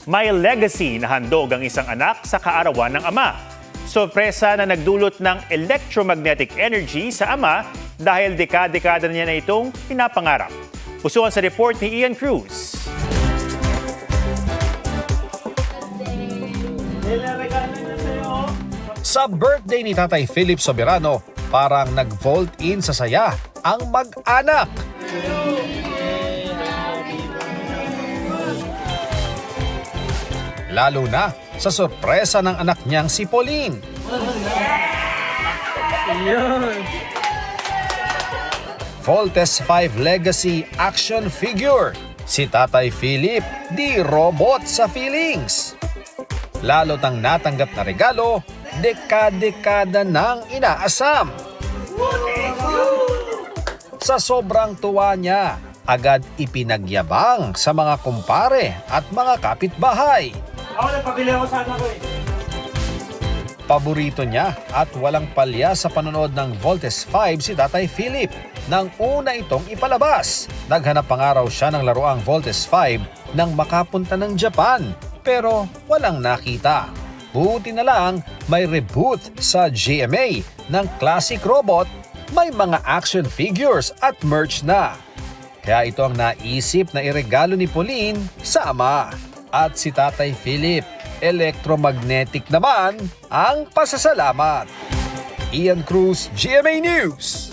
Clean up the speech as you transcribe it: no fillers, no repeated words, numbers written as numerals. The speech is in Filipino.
May legacy na handog ang isang anak sa kaarawan ng ama. Sorpresa na nagdulot ng electromagnetic energy sa ama dahil dekada-dekada niya na itong pinapangarap. Pusuan sa report ni Ian Cruz. Sa birthday ni Tatay Philip Soberano, parang nag-vault in sa saya ang mag-anak. Lalo na sa sorpresa ng anak niyang si Pauline. Voltes 5 Legacy Action Figure. Si Tatay Philip, di robot sa feelings. Lalo tang natanggap na regalo, dekada-dekada nang inaasam. Sa sobrang tuwa niya, agad ipinagyabang sa mga kumpare at mga kapitbahay. Nagpabili ako sana ko eh. Paborito niya at walang palya sa panonood ng Voltes 5 si Tatay Philip. Nang una itong ipalabas, naghanap pa nga raw siya ng laruang Voltes 5 nang makapunta ng Japan, pero walang nakita. Buti na lang may reboot sa GMA ng classic robot, may mga action figures at merch na. Kaya ito ang naisip na iregalo ni Pauline sa ama. At si Tatay Philip, electromagnetic naman ang pasasalamat. Ian Cruz, GMA News.